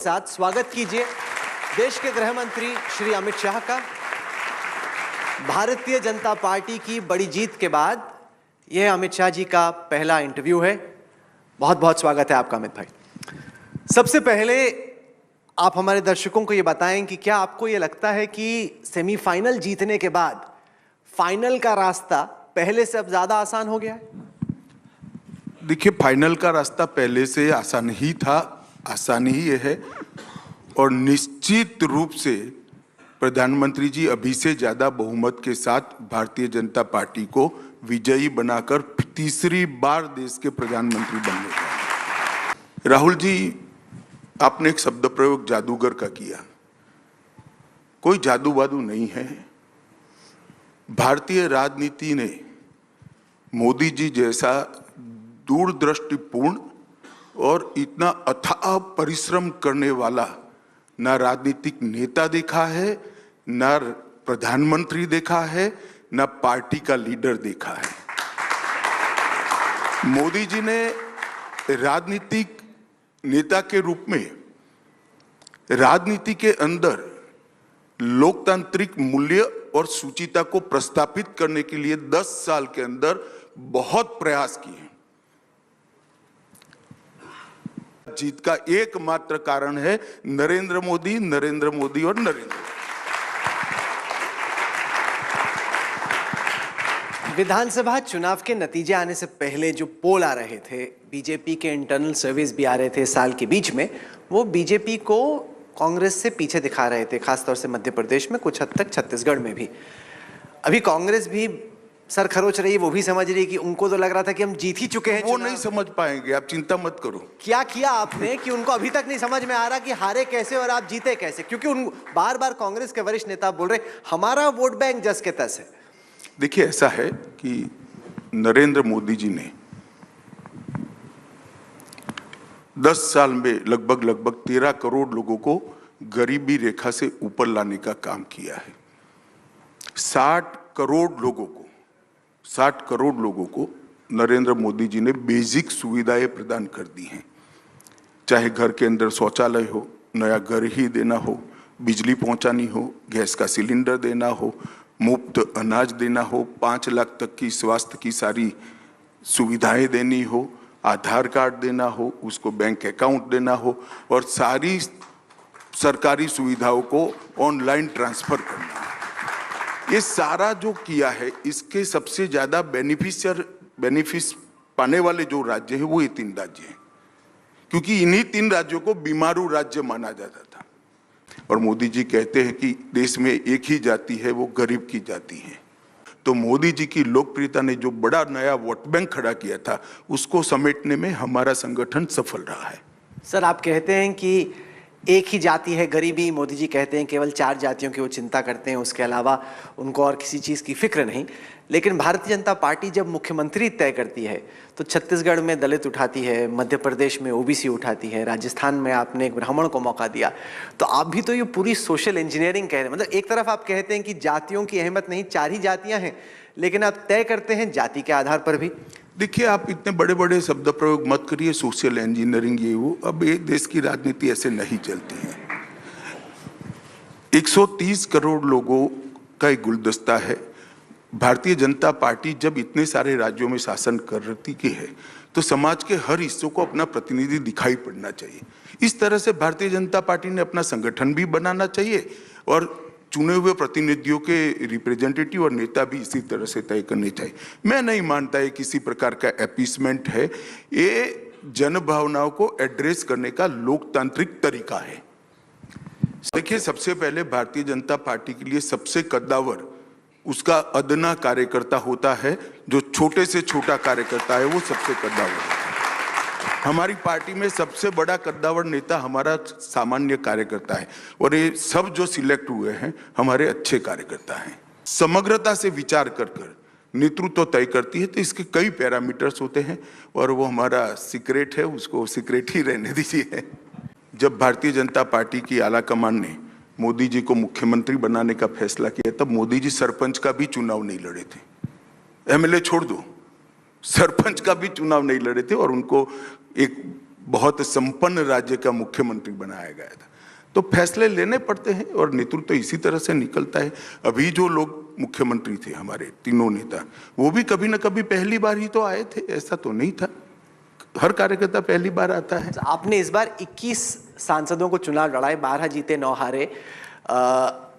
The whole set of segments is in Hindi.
साथ स्वागत कीजिए देश के गृह मंत्री श्री अमित शाह का। भारतीय जनता पार्टी की बड़ी जीत के बाद यह अमित शाह जी का पहला इंटरव्यू है। बहुत बहुत स्वागत है आपका अमित भाई। सबसे पहले आप हमारे दर्शकों को यह बताएं कि क्या आपको यह लगता है कि सेमीफाइनल जीतने के बाद फाइनल का रास्ता पहले से अब ज्यादा आसान हो गया है? देखिए, फाइनल का रास्ता पहले से आसान ही था, आसान ही है और निश्चित रूप से प्रधानमंत्री जी अभी से ज्यादा बहुमत के साथ भारतीय जनता पार्टी को विजयी बनाकर तीसरी बार देश के प्रधानमंत्री बनने का। राहुल जी, आपने एक शब्द प्रयोग जादूगर का किया। कोई जादू वादू नहीं है। भारतीय राजनीति ने मोदी जी जैसा दूरदृष्टिपूर्ण और इतना अथाह परिश्रम करने वाला ना राजनीतिक नेता देखा है, ना प्रधानमंत्री देखा है, ना पार्टी का लीडर देखा है। मोदी जी ने राजनीतिक नेता के रूप में राजनीति के अंदर लोकतांत्रिक मूल्य और शुचिता को प्रस्थापित करने के लिए 10 साल के अंदर बहुत प्रयास किए। जीत का एकमात्र कारण है नरेंद्र मोदी, नरेंद्र मोदी और नरेंद्र मोदी। विधानसभा चुनाव के नतीजे आने से पहले जो पोल आ रहे थे, बीजेपी के इंटरनल सर्वेस भी आ रहे थे साल के बीच में, वो बीजेपी को कांग्रेस से पीछे दिखा रहे थे, खासतौर से मध्य प्रदेश में, कुछ हद तक छत्तीसगढ़ में भी। अभी कांग्रेस भी सर खरोच रही है, वो भी समझ रही है कि उनको तो लग रहा था कि हम जीत ही चुके हैं। वो नहीं समझ पाएंगे, आप चिंता मत करो। क्या किया आपने कि उनको अभी तक नहीं समझ में आ रहा कि हारे कैसे और आप जीते कैसे? क्योंकि उन बार बार कांग्रेस के वरिष्ठ नेता बोल रहे हमारा वोट बैंक जस के तस है। देखिए, ऐसा है कि नरेंद्र मोदी जी ने 10 साल में लगभग 13 करोड़ लोगों को गरीबी रेखा से ऊपर लाने का काम किया है। 60 करोड़ लोगों को नरेंद्र मोदी जी ने बेसिक सुविधाएं प्रदान कर दी हैं। चाहे घर के अंदर शौचालय हो, नया घर ही देना हो, बिजली पहुंचानी हो, गैस का सिलेंडर देना हो, मुफ्त अनाज देना हो, 5 लाख तक की स्वास्थ्य की सारी सुविधाएं देनी हो, आधार कार्ड देना हो, उसको बैंक अकाउंट देना हो और सारी सरकारी सुविधाओं को ऑनलाइन ट्रांसफर करना। ये सारा जो किया है, इसके सबसे ज्यादा बेनिफिट पाने वाले जो राज्य है वो ये 3 राज्य हैं, क्योंकि इन्हीं 3 राज्यों को बीमारू राज्य माना जाता था। और मोदी जी कहते हैं कि देश में एक ही जाति है, वो गरीब की जाति है। तो मोदी जी की लोकप्रियता ने जो बड़ा नया वोट बैंक खड़ा किया था, उसको समेटने में हमारा संगठन सफल रहा है। सर, आप कहते हैं कि एक ही जाति है गरीबी, मोदी जी कहते हैं केवल 4 जातियों की वो चिंता करते हैं, उसके अलावा उनको और किसी चीज़ की फिक्र नहीं। लेकिन भारतीय जनता पार्टी जब मुख्यमंत्री तय करती है तो छत्तीसगढ़ में दलित उठाती है, मध्य प्रदेश में ओबीसी उठाती है, राजस्थान में आपने एक ब्राह्मण को मौका दिया। तो आप भी तो ये पूरी सोशल इंजीनियरिंग कह रहे हैं। मतलब एक तरफ आप कहते हैं कि जातियों की अहमियत नहीं, 4 ही जातियाँ हैं, लेकिन आप तय करते हैं जाति के आधार पर भी। देखिए, आप इतने बड़े बड़े शब्द प्रयोग मत करिए, सोशल इंजीनियरिंग ये वो। अब ये देश की राजनीति ऐसे नहीं चलती है। 130 करोड़ लोगों का एक गुलदस्ता है। भारतीय जनता पार्टी जब इतने सारे राज्यों में शासन कर रही है तो समाज के हर हिस्सों को अपना प्रतिनिधि दिखाई पड़ना चाहिए। इस तरह से भारतीय जनता पार्टी ने अपना संगठन भी बनाना चाहिए और चुने हुए प्रतिनिधियों के रिप्रेजेंटेटिव और नेता भी इसी तरह से तय करने चाहिए। मैं नहीं मानता है किसी प्रकार का अपीसमेंट है, ये जन भावनाओं को एड्रेस करने का लोकतांत्रिक तरीका है। देखिए, सबसे पहले भारतीय जनता पार्टी के लिए सबसे कद्दावर उसका अदना कार्यकर्ता होता है। जो छोटे से छोटा कार्यकर्ता है वो सबसे कद्दावर है। हमारी पार्टी में सबसे बड़ा कद्दावर नेता हमारा सामान्य कार्यकर्ता है और ये सब जो सिलेक्ट हुए हैं हमारे अच्छे कार्यकर्ता हैं। समग्रता से विचार कर नेतृत्व तय करती है, तो इसके कई पैरामीटर्स होते हैं और वो हमारा सीक्रेट है, उसको सीक्रेट ही रहने दीजिए। जब भारतीय जनता पार्टी की आला कमान ने मोदी जी को मुख्यमंत्री बनाने का फैसला किया, तब मोदी जी सरपंच का भी चुनाव नहीं लड़े थे। एमएलए छोड़ दो, सरपंच का भी चुनाव नहीं लड़े थे और उनको एक बहुत संपन्न राज्य का मुख्यमंत्री बनाया गया था। तो फैसले लेने पड़ते हैं और नेतृत्व तो इसी तरह से निकलता है। अभी जो लोग मुख्यमंत्री थे हमारे तीनों नेता, वो भी कभी ना कभी पहली बार ही तो आए थे, ऐसा तो नहीं था। हर कार्यकर्ता पहली बार आता है। आपने इस बार 21 सांसदों को चुनाव लड़ाए, 12 जीते 9 हारे।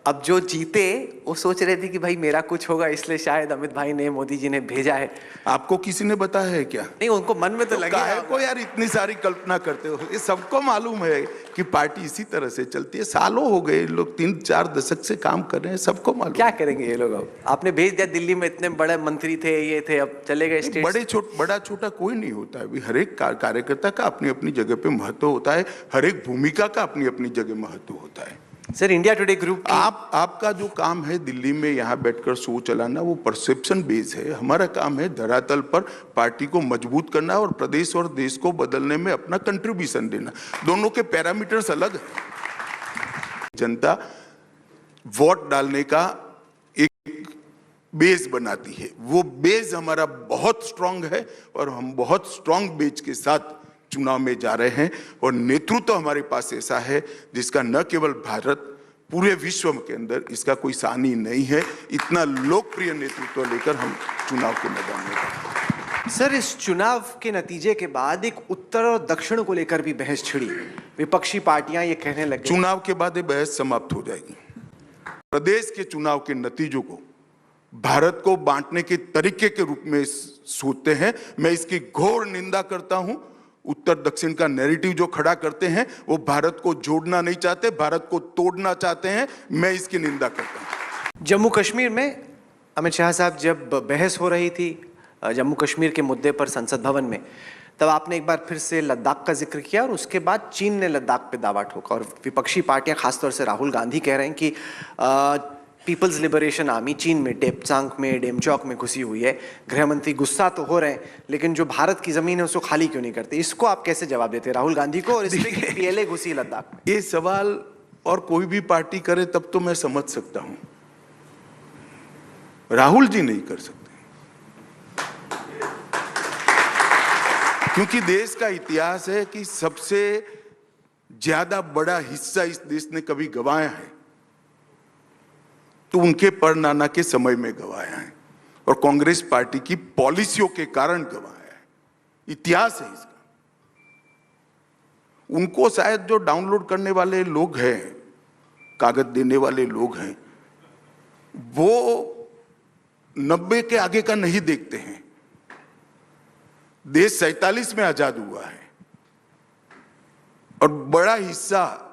अब जो जीते वो सोच रहे थे कि भाई मेरा कुछ होगा, इसलिए शायद अमित भाई ने, मोदी जी ने भेजा है। आपको किसी ने बताया है क्या? नहीं, उनको मन में तो लगे काहे को यार इतनी सारी कल्पना करते हो? ये सबको मालूम है कि पार्टी इसी तरह से चलती है। सालों हो गए, लोग 3-4 दशक से काम कर रहे हैं, सबको मालूम। क्या करेंगे ये लोग? अब आपने भेज दिया, दिल्ली में इतने बड़े मंत्री थे, ये थे, अब चले गए स्टेट। बड़ा छोटा कोई नहीं होता है। अभी हर एक कार्यकर्ता का अपनी अपनी जगह पे महत्व होता है, हर एक भूमिका का अपनी अपनी जगह महत्व होता है। सर, इंडिया टुडे ग्रुप आपका जो काम है दिल्ली में यहाँ बैठकर शो चलाना, वो परसेप्शन बेस है। हमारा काम है धरातल पर पार्टी को मजबूत करना और प्रदेश और देश को बदलने में अपना कंट्रीब्यूशन देना। दोनों के पैरामीटर्स अलग है। जनता वोट डालने का एक बेस बनाती है, वो बेस हमारा बहुत स्ट्रांग है और हम बहुत स्ट्रांग बेस के साथ चुनाव में जा रहे हैं। और नेतृत्व हमारे पास ऐसा है जिसका न केवल भारत, पूरे विश्व के अंदर इसका कोई सानी नहीं है। इतना लोकप्रिय नेतृत्व लेकर हम चुनाव के मैदान में गए। सर, इस चुनाव के नतीजे के बाद एक उत्तर और दक्षिण को लेकर भी बहस छिड़ी। विपक्षी पार्टियां ये कहने लगी चुनाव के बाद ये बहस समाप्त हो जाएगी। प्रदेश के चुनाव के नतीजों को भारत को बांटने के तरीके के रूप में सोचते हैं। मैं इसकी घोर निंदा करता हूं। उत्तर दक्षिण का नैरेटिव जो खड़ा करते हैं, वो भारत को जोड़ना नहीं चाहते, भारत को तोड़ना चाहते हैं। मैं इसकी निंदा करता हूं। जम्मू कश्मीर में अमित शाह साहब, जब बहस हो रही थी जम्मू कश्मीर के मुद्दे पर संसद भवन में, तब आपने एक बार फिर से लद्दाख का जिक्र किया और उसके बाद चीन ने लद्दाख पे दावा ठोका। और विपक्षी पार्टियां, खासतौर से राहुल गांधी, कह रहे हैं कि पीपल्स लिबरेशन आर्मी चीन में डेप्चांग में, डेमचौक में घुसी हुई है। गृह मंत्री गुस्सा तो हो रहे हैं, लेकिन जो भारत की जमीन है उसको खाली क्यों नहीं करते? इसको आप कैसे जवाब देते राहुल गांधी को, और इसमें कि पीएलए घुसी लद्दाख में? ये सवाल और कोई भी पार्टी करे तब तो मैं समझ सकता हूं, राहुल जी नहीं कर सकते, क्योंकि देश का इतिहास है कि सबसे ज्यादा बड़ा हिस्सा इस देश ने कभी गंवाया है तो उनके परनाना के समय में गंवाया है और कांग्रेस पार्टी की पॉलिसियों के कारण गंवाया है। इतिहास है इसका। उनको शायद जो डाउनलोड करने वाले लोग हैं, कागज देने वाले लोग हैं, वो 90 के आगे का नहीं देखते हैं। देश 47 में आजाद हुआ है और बड़ा हिस्सा